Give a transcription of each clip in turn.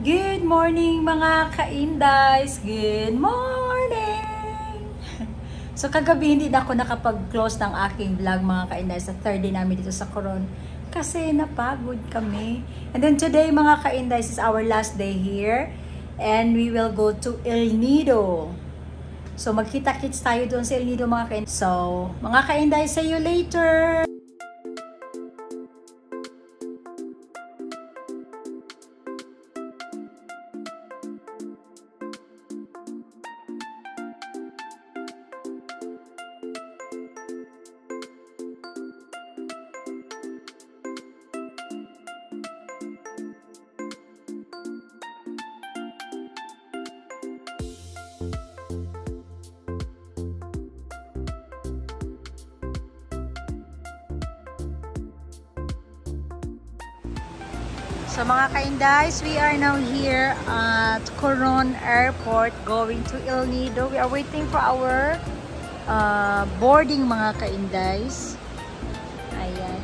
Good morning mga ka-Indies! Good morning! So kagabi hindi na ako nakapag-close ng aking vlog mga ka-Indies sa third day namin dito sa Coron kasi napagod kami. And then today mga ka-Indies is our last day here and we will go to El Nido. So magkita-kits tayo doon sa El Nido mga ka-Indies. So mga ka-Indies, see you later! So mga ka-Indies, we are now here at Coron Airport going to El Nido. We are waiting for our boarding mga ka-Indies. Ayan.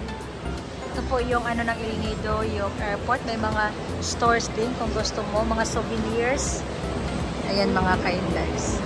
Ito po yung ano ng El Nido, yung airport. May mga stores din kung gusto mo, mga souvenirs. Ayan mga ka-Indies.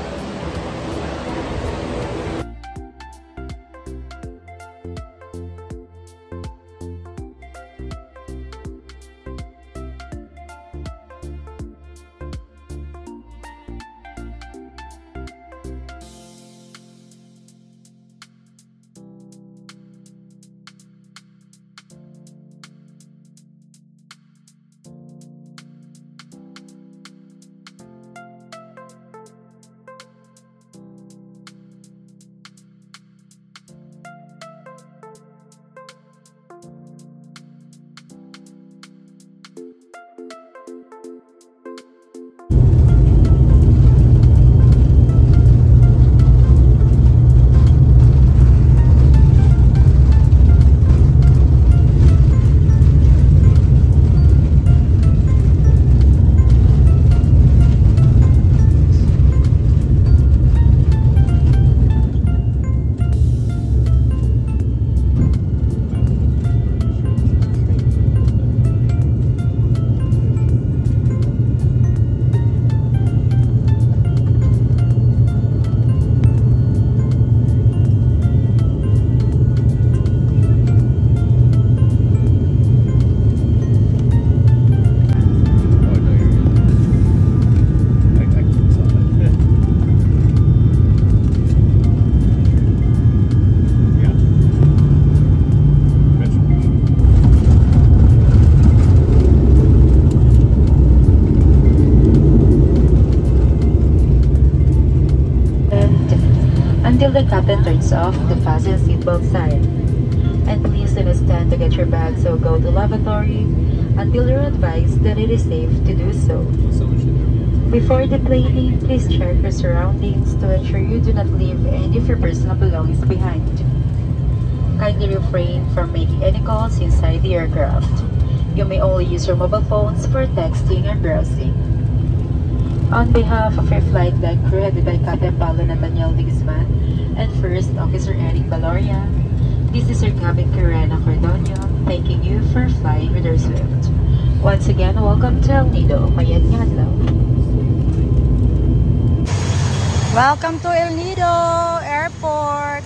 Until the captain turns off the fasten seatbelt sign. And please do not stand to get your bags or go to lavatory until you're advised that it is safe to do so. Before deplaning, please check your surroundings to ensure you do not leave any of your personal belongings behind. Kindly refrain from making any calls inside the aircraft. You may only use your mobile phones for texting or browsing. On behalf of your flight deck crew headed by Captain Paulo Nathaniel de Guzman and First Officer Eric Valoria, this is your cabin crew Rena Cordonio, thanking you for flying with our Swift. Once again, welcome to El Nido, Mayad Ngadlaw. Welcome to El Nido Airport.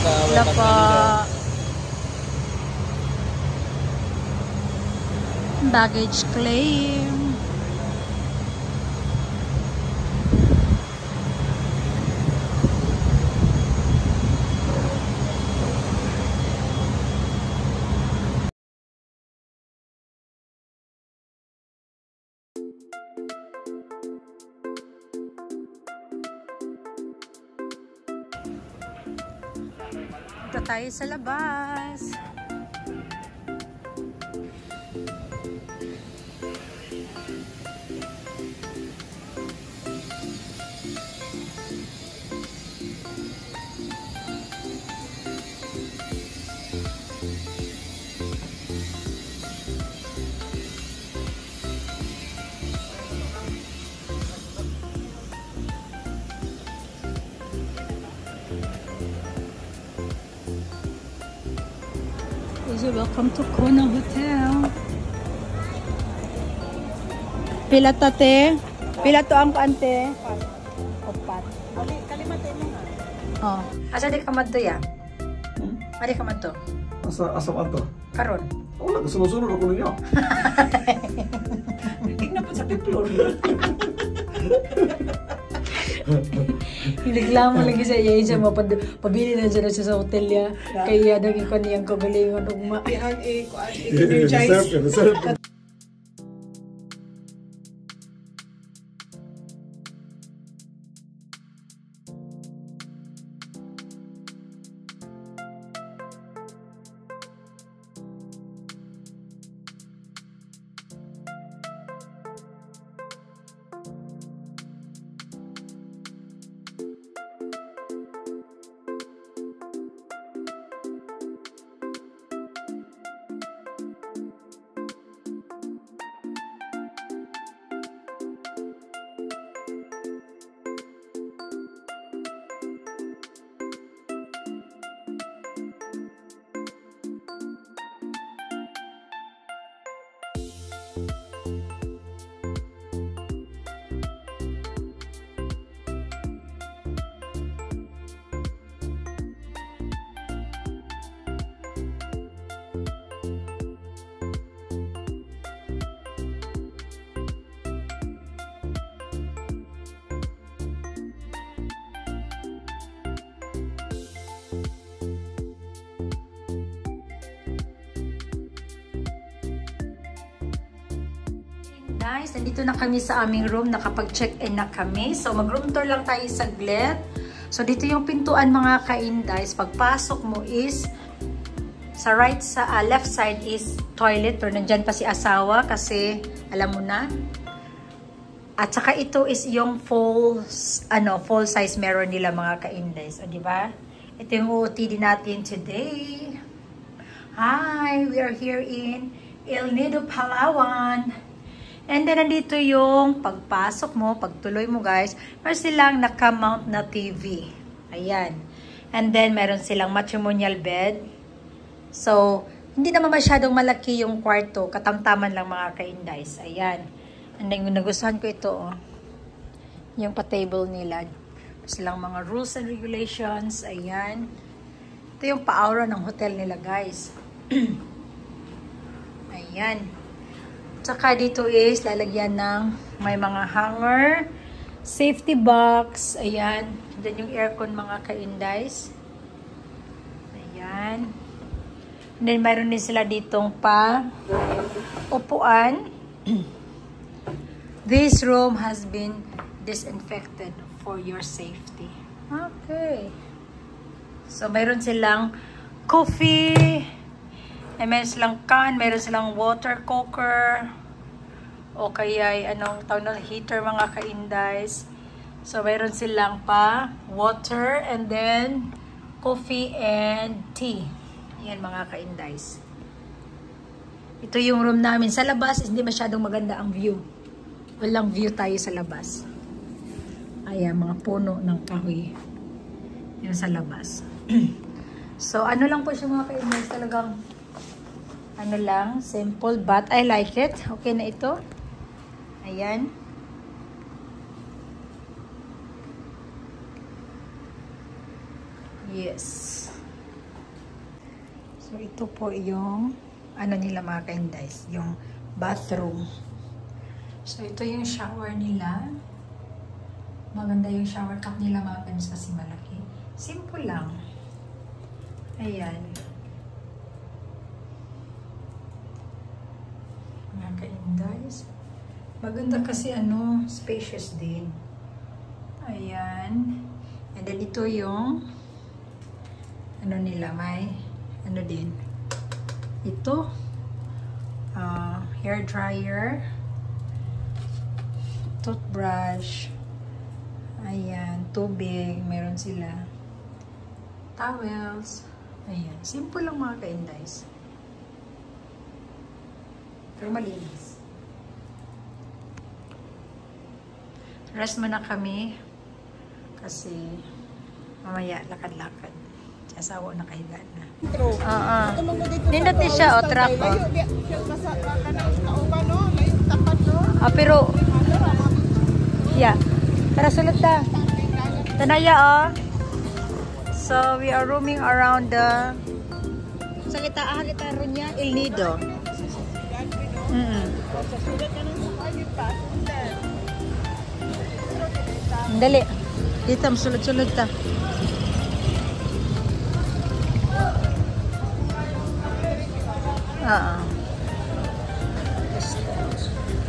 Wala pa. Baggage claim. Punta tayo sa labas. Welcome to Kona Hotel. Pila tate? Pila to ang ante? Opat. Kalimatay mo nga. Oh. Asa di ka madto ya? Adi ka madto? Asa madto? Karon. Wala, sunod-sunod ako ninyo. Tingnan po sa piplor. Nireklamo lagi sa iya siya pabili na siya sa hotel ya. Kaya naging ko niyang kagalingon ugma. Reserve. Guys, nandito na kami sa aming room. Nakapag-check-in na kami. So, mag-room tour lang tayo saglit. So, dito yung pintuan mga ka-Indies. Pagpasok mo is sa left side is toilet. Pero nandyan pa si asawa kasi alam mo na. At saka ito is yung full size mirror nila mga ka-Indies. O, diba? Ito yung OOTD natin today. Hi! We are here in El Nido, Palawan. And then, nandito yung pagpasok mo, pagtuloy mo guys, meron silang naka-mount na TV. Ayan. And then, meron silang matrimonial bed. So, hindi naman masyadong malaki yung kwarto. Katamtaman lang mga ka-Indies. Ayan. And then, nagustuhan ko ito. Oh. Yung pa-table nila. Silang mga rules and regulations. Ayan. Ito yung pa-aura ng hotel nila guys. Ayan. Tsaka dito is lalagyan ng may mga hanger, safety box, ayan. Diyan yung aircon mga ka-Indies. Ayan. And then mayroon din sila ditong pa upuan. This room has been disinfected for your safety. Okay. So mayroon silang coffee. Ay, meron silang can, meron silang water cooker, o kaya anong tawag na heater mga ka-Indies. So, meron silang pa water and then coffee and tea. Yan mga ka-Indies. Ito yung room namin. Sa labas, hindi masyadong maganda ang view. Walang view tayo sa labas. Ayan, mga puno ng kahoy. Yan sa labas. So, ano lang po siya mga ka-Indies. Talagang ano lang, simple, but I like it. Okay na ito. Ayan. Yes. So, ito po yung ano nila mga ka-Indies, yung bathroom. So, ito yung shower nila. Maganda yung shower cup nila mga ka-Indies kasi malaki. Simple lang. Ayan. Mga ka-Indies. Maganda kasi spacious din. Ayan. And then ito yung nila, may din. Ito hair dryer, toothbrush, ayan, tubig, meron sila, towels, ayan, simple lang mga ka-Indies. Pero malinis. Rest muna kami. Kasi mamaya lakad-lakad. Si asawa na kahiga na. Nindot ni siya o truck o. Pero yeah. Tara sulod ta. Tanaya o. So we are roaming around the sa kita ron niya El Nido. Dali. Dito sulod-sulod ta.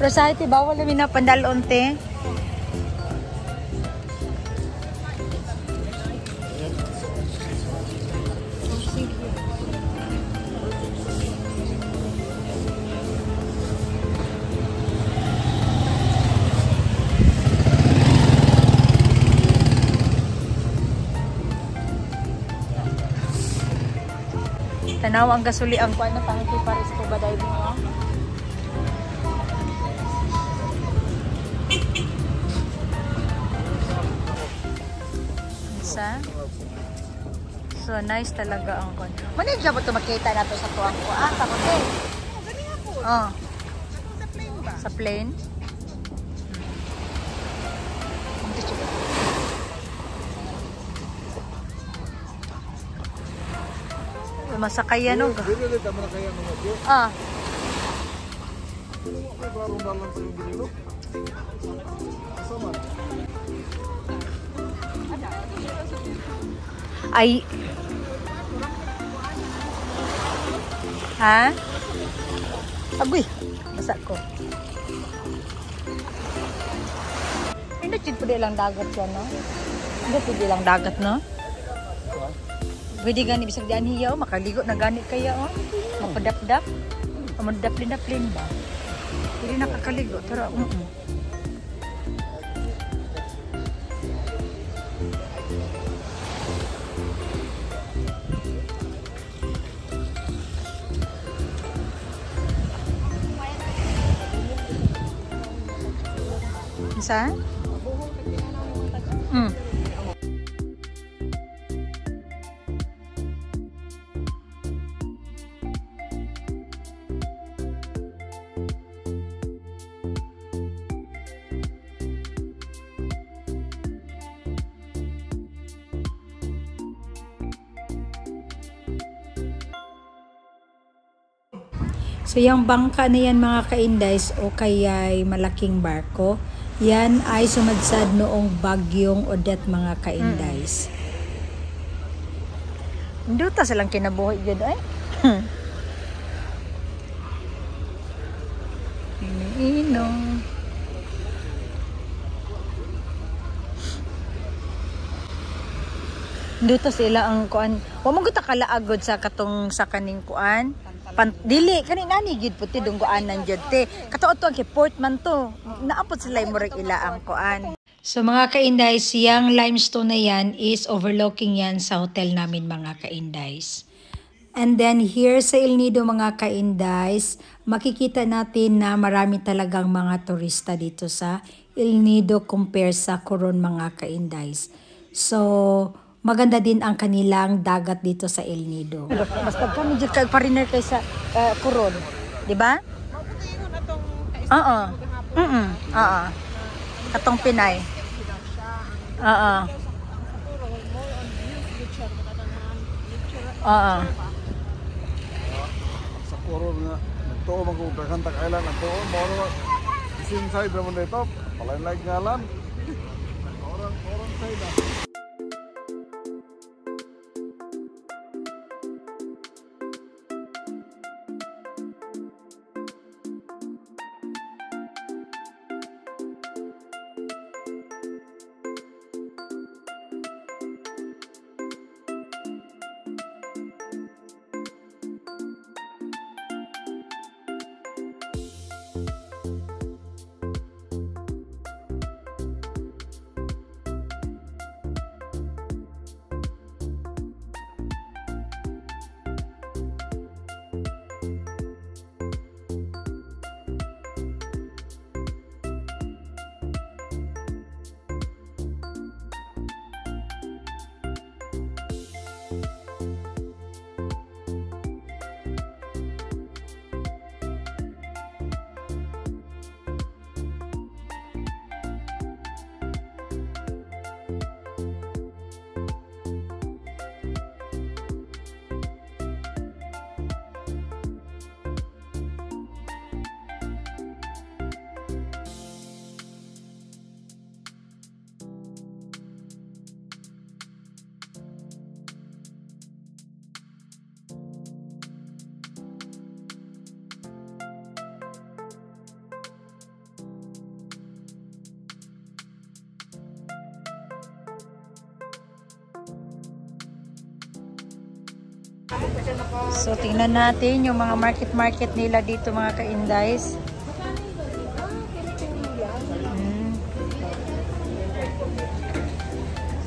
Pero sa iti bawal namin na pandalon te. Tanaw ang gasuli ang kuan na pangiti para scuba diving oh. Isa. So nice talaga ang kuan. Manay jud to makita nato sa tuwang ko. Sa hotel. Oh. Sa plane ba? Sa plane. Masakayan o ga? Ah. Ay. Ha? Agoy. Basa ko. Hindi po lang dagat yan, no? Hindi po lang dagat, no? Pwede gani bisag dian hiya makaligo na gani kaya oh. Mapadap-dap. Mamadap-dap-lin ba? Pwede nakakaligo pero Isa? So yung bangka na yan mga kaindays o kaya'y malaking barko, yan ay sumadsad noong bagyong Odette mga kaindays. Hindi ta silang kinabuhi yun ay. Iniinom. Hindi ta sila ang kuan. Wa mo kita kalaagod sa katong sa kaning kuan. Dili kanina ni gid puti dunggoanan jud te katuot to ang port man to naapot sila murag ila ang kuan. So mga kaindays, yang limestone na yan is overlooking yan sa hotel namin mga kaindays. And then here sa El Nido mga kaindays, makikita natin na marami talagang mga turista dito sa El Nido compare sa Coron mga kaindays. So maganda din ang kanilang dagat dito sa El Nido. Basta kami dyan kag-pariner kayo sa Coron. Diba? Oo. Oo. Katong Pinay. Oo. Oo. Sa Coron nga, nagtuo magkukakantag island, nagtuo, moro isin side naman dito, palain-like ngalan. Coron side ah. So, tingnan natin yung mga market nila dito mga ka-Indies.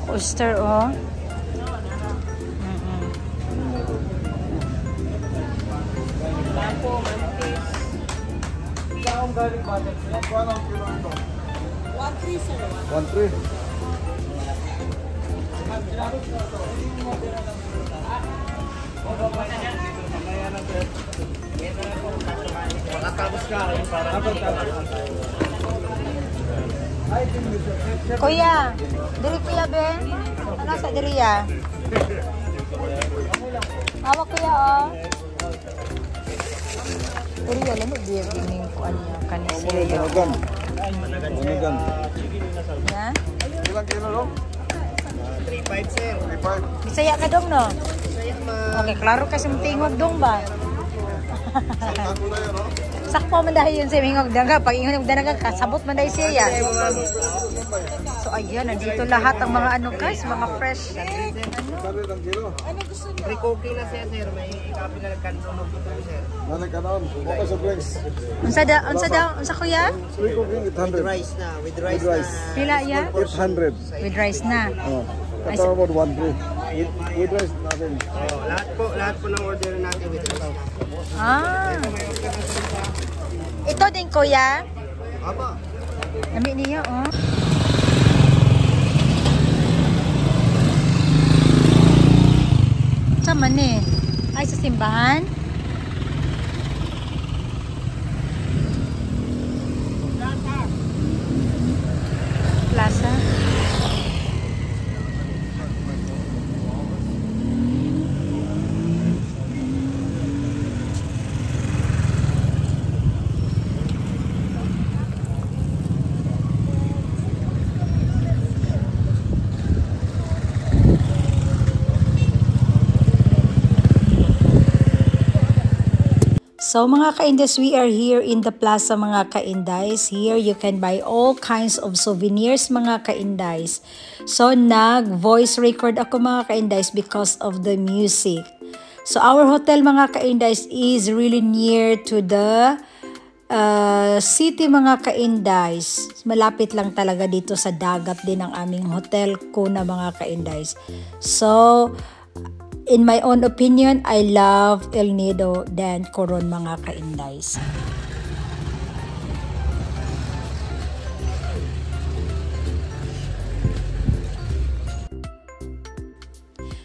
Oyster, oh. Magkano ang kilo ito? 1.3 sir. 1.3? Kuya, diri kuya be? Ano sa diri ya? Hawak kuya oh. Diri ya lang di gining kuan niya kanisiya. Managan. Na? Ilang kilo dong? 3.5 sir. 3.5. Bisaya ka dong no? Saya ma. Okay, klaro kasi mong tingog dong ba? Ako na yun, no? Sakpo man dahil yun sa mingog daga. Pag ingog daga kasabot man dahil siya. So ayan, nandito lahat ang mga ano guys, mga fresh. Magkano ang kilo? Free cookie na siya sir. May kape na nagkansunog dito sir. Nanay ka noon. Okay sa drinks. Unsa kuya? Free cooking, 800. Rice na. With rice, With rice. na. Pila ya? 800. With rice na. Oh. Katawag mo 1.3. With rice natin. Oh, lahat po ng order natin with rice na. Ah. Ito din kuya. Aba. Nami niya oh. Sama ni. Ay sa simbahan. Plaza. So mga ka-Indies, we are here in the plaza mga ka-Indies. Here you can buy all kinds of souvenirs mga ka-Indies. So nag-voice record ako mga ka-Indies because of the music. So our hotel mga ka-Indies is really near to the city mga ka-Indies. Malapit lang talaga dito sa dagat din ang aming hotel ko na mga ka-Indies. So in my own opinion, I love El Nido than Coron mga ka-Indies.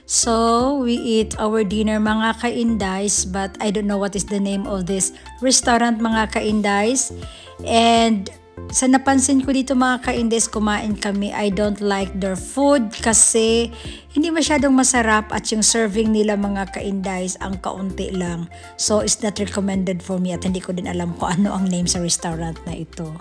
So, we eat our dinner mga ka-Indies, but I don't know what is the name of this restaurant mga ka-Indies. And sa napansin ko dito mga ka-Indies, kumain kami. I don't like their food kasi hindi masyadong masarap at yung serving nila mga ka-Indies ang kaunti lang. So, it's not recommended for me at hindi ko din alam kung ano ang name sa restaurant na ito.